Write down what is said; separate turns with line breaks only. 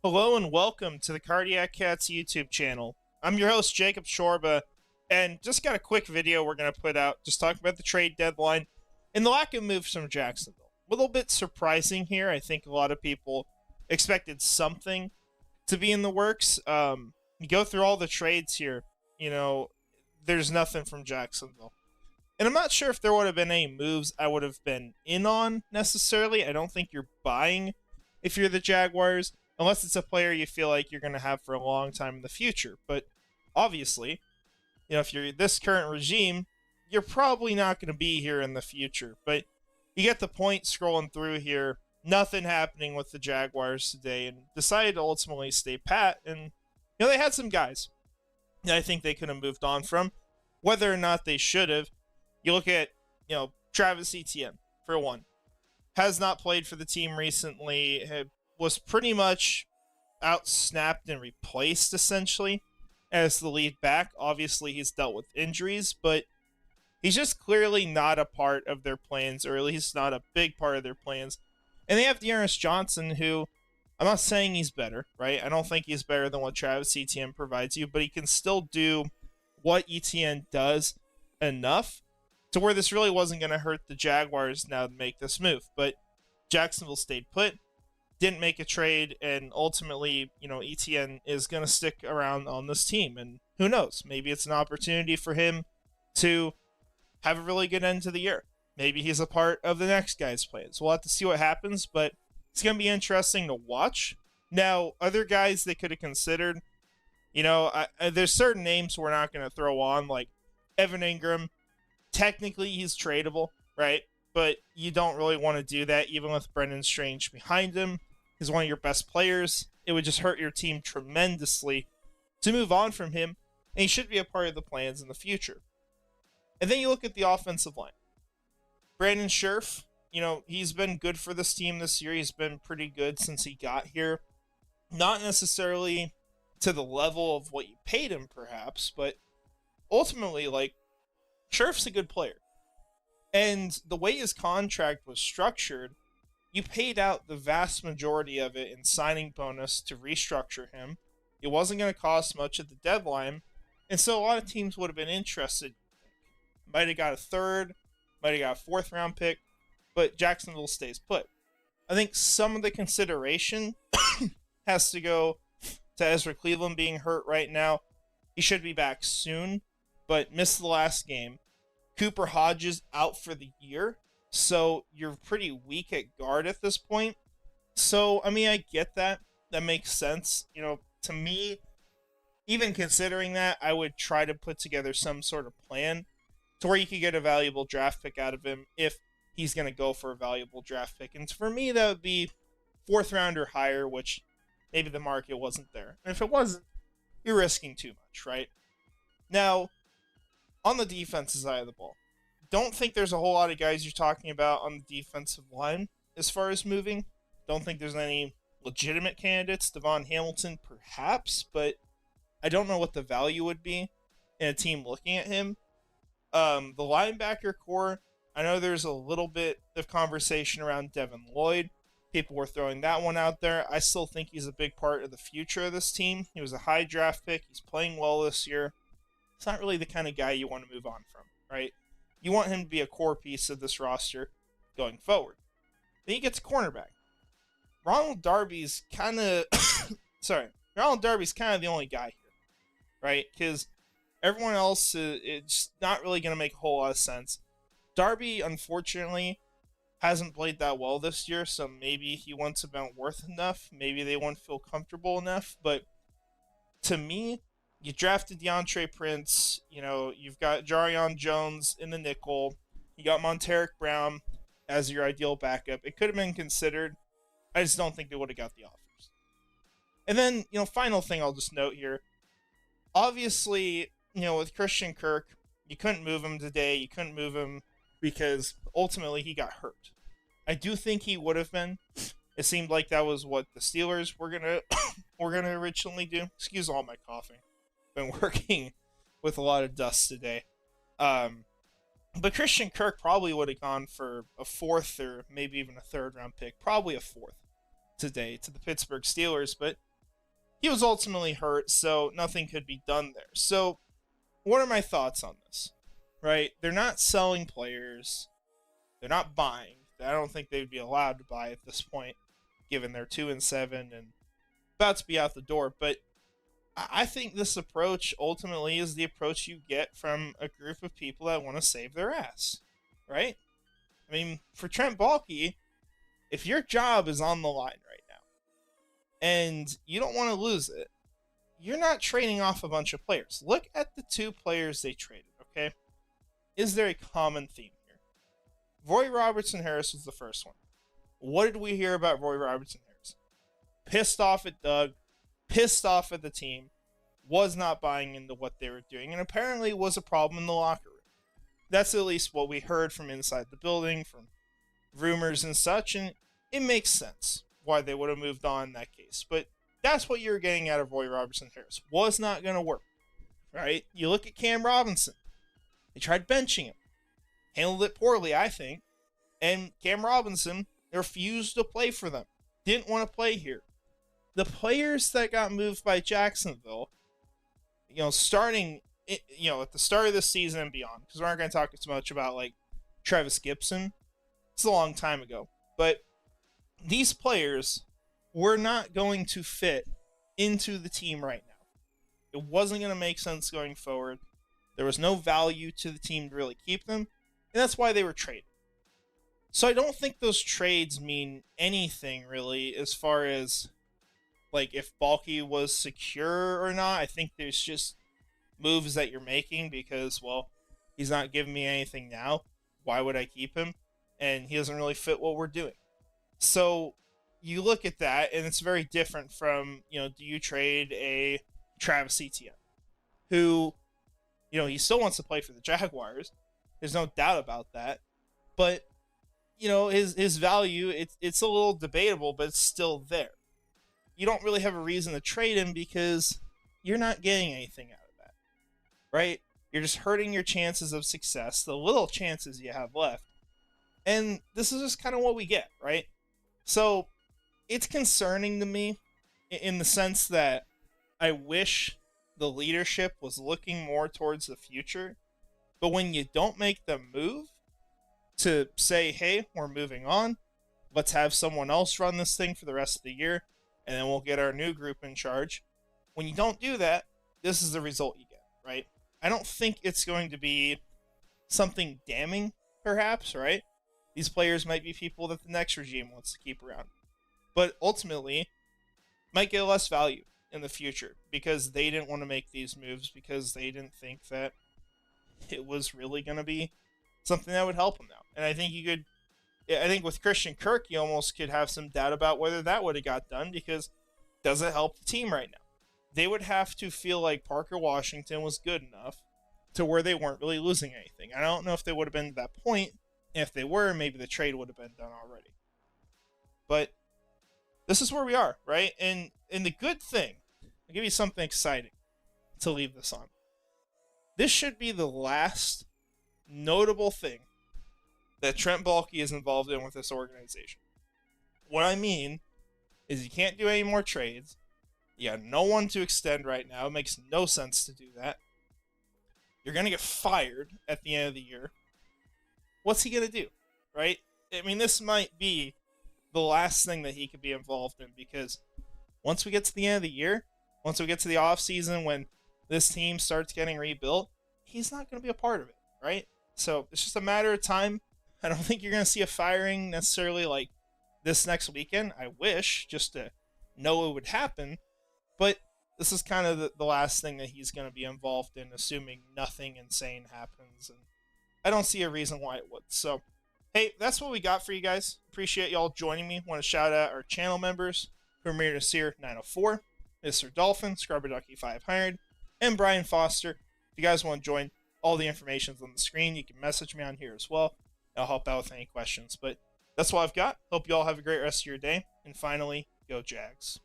Hello and welcome to the Cardiac Cats YouTube channel. I'm your host, Jacob Shorba, and just got a quick video we're going to put out just talking about the trade deadline and the lack of moves from Jacksonville. A little bit surprising here. I think a lot of people expected something to be in the works. You go through all the trades here, you know, there's nothing from Jacksonville. And I'm not sure if there would have been any moves I would have been in on necessarily. I don't think you're buying if you're the Jaguars, unless it's a player you feel like you're going to have for a long time in the future. But obviously, if you're this current regime, you're probably not going to be here in the future. But you get the point scrolling through here. Nothing happening with the Jaguars today, and decided to ultimately stay pat. And they had some guys that I think they could have moved on from, whether or not they should have. You look at Travis Etienne for one, has not played for the team recently. Was pretty much outsnapped and replaced essentially as the lead back. Obviously, he's dealt with injuries, but he's just clearly not a part of their plans, or at least not a big part of their plans. And they have Dearness Johnson, who I'm not saying he's better, right? I don't think he's better than what Travis Etienne provides you, but he can still do what Etienne does enough to where this really wasn't going to hurt the Jaguars now to make this move. But Jacksonville stayed put, didn't make a trade, and ultimately, Etienne is going to stick around on this team. And who knows? Maybe it's an opportunity for him to have a really good end to the year. Maybe he's a part of the next guy's plans. We'll have to see what happens, but it's going to be interesting to watch. Now, other guys they could have considered, there's certain names we're not going to throw on, like Evan Ingram. Technically, he's tradable, right? But you don't really want to do that, even with Brendan Strange behind him. He's one of your best players. It would just hurt your team tremendously to move on from him, and he should be a part of the plans in the future. And then you look at the offensive line. Brandon Scherf, he's been good for this team this year. He's been pretty good since he got here. Not necessarily to the level of what you paid him, perhaps, but ultimately, Scherf's a good player. And the way his contract was structured, you paid out the vast majority of it in signing bonus to restructure him. It wasn't going to cost much at the deadline, and so a lot of teams would have been interested. Might have got a third, might have got a fourth round pick, but Jacksonville stays put. I think some of the consideration has to go to Ezra Cleveland being hurt right now. He should be back soon, but missed the last game. Cooper Hodges out for the year, so you're pretty weak at guard at this point. So, I get that. That makes sense. To me, even considering that, I would try to put together some sort of plan to where you could get a valuable draft pick out of him if he's going to go for a valuable draft pick. And for me, that would be fourth round or higher, which maybe the market wasn't there. And if it wasn't, you're risking too much, right? Now, on the defensive side of the ball, don't think there's a whole lot of guys you're talking about on the defensive line as far as moving. Don't think there's any legitimate candidates. Devon Hamilton, perhaps, but I don't know what the value would be in a team looking at him. The linebacker core, I know there's a little bit of conversation around Devin Lloyd. People were throwing that one out there. I still think he's a big part of the future of this team. He was a high draft pick. He's playing well this year. It's not really the kind of guy you want to move on from, right? You want him to be a core piece of this roster going forward. Then you get to cornerback. Ronald Darby's kind of... Ronald Darby's kind of the only guy here, right? Because everyone else, it's not really going to make a whole lot of sense. Darby, unfortunately, hasn't played that well this year, so maybe he wouldn't have been worth enough. Maybe they wouldn't feel comfortable enough, but to me, you drafted DeAndre Prince, you've got Jarion Jones in the nickel, you got Monteric Brown as your ideal backup. It could have been considered. I just don't think they would have got the offers. And then, final thing I'll just note here. Obviously, with Christian Kirk, you couldn't move him today. You couldn't move him because ultimately he got hurt. I do think he would have been. It seemed like that was what the Steelers were gonna originally do. Excuse all my coughing. Been working with a lot of dust today. But Christian Kirk probably would have gone for a fourth or maybe even a third round pick. Probably a fourth today to the Pittsburgh Steelers. But he was ultimately hurt, so nothing could be done there. So, what are my thoughts on this? Right? They're not selling players. They're not buying. I don't think they'd be allowed to buy at this point, given they're 2-7 and about to be out the door. But I think this approach ultimately is the approach you get from a group of people that want to save their ass, right? I mean, for Trent Baalke, if your job is on the line right now and you don't want to lose it, you're not trading off a bunch of players. Look at the 2 players they traded, okay? Is there a common theme here? Roy Robertson Harris was the first one. What did we hear about Roy Robertson Harris? Pissed off at Doug, pissed off at the team, was not buying into what they were doing, and apparently was a problem in the locker room. That's at least what we heard from inside the building, from rumors and such, and it makes sense why they would have moved on in that case. But that's what you're getting out of Roy Robertson Harris. Was not going to work, right? You look at Cam Robinson. They tried benching him. Handled it poorly, I think. And Cam Robinson refused to play for them. Didn't want to play here. The players that got moved by Jacksonville, starting, at the start of this season and beyond, because we aren't going to talk too much about, like, Travis Gibson. It's a long time ago. But these players were not going to fit into the team right now. It wasn't going to make sense going forward. There was no value to the team to really keep them, and that's why they were traded. So I don't think those trades mean anything, really, as far as, like, if Baalke was secure or not. I think there's just moves that you're making because, well, he's not giving me anything now. Why would I keep him? And he doesn't really fit what we're doing. So you look at that, and it's very different from, do you trade a Travis Etienne, who, he still wants to play for the Jaguars. There's no doubt about that. But, his value, it's a little debatable, but it's still there. You don't really have a reason to trade him because you're not getting anything out of that, right? You're just hurting your chances of success, the little chances you have left. And this is just kind of what we get, right? So it's concerning to me in the sense that I wish the leadership was looking more towards the future. But when you don't make the move to say, hey, we're moving on, let's have someone else run this thing for the rest of the year, and then we'll get our new group in charge. When you don't do that, this is the result you get, right? I don't think it's going to be something damning, perhaps, right? These players might be people that the next regime wants to keep around. But ultimately, might get less value in the future because they didn't want to make these moves because they didn't think that it was really going to be something that would help them out. And I think with Christian Kirk, you almost could have some doubt about whether that would have got done because does it help the team right now? They would have to feel like Parker Washington was good enough to where they weren't really losing anything. I don't know if they would have been to that point. If they were, maybe the trade would have been done already. But this is where we are, right? And the good thing, I'll give you something exciting to leave this on. This should be the last notable thing that Trent Baalke is involved in with this organization. What I mean is you can't do any more trades. You got no one to extend right now. It makes no sense to do that. You're going to get fired at the end of the year. What's he going to do, right? I mean, this might be the last thing that he could be involved in because once we get to the end of the year, once we get to the offseason when this team starts getting rebuilt, he's not going to be a part of it, right? So it's just a matter of time. I don't think you're going to see a firing necessarily like this next weekend. I wish just to know it would happen. But this is kind of the last thing that he's going to be involved in, assuming nothing insane happens. And I don't see a reason why it would. So, hey, that's what we got for you guys. Appreciate y'all joining me. Want to shout out our channel members, Premier Nasir 904, Mr. Dolphin, Scrubber Ducky 500, and Brian Foster. If you guys want to join, all the information's on the screen. You can message me on here as well. I'll help out with any questions. But that's all I've got. Hope you all have a great rest of your day. And finally, go Jags.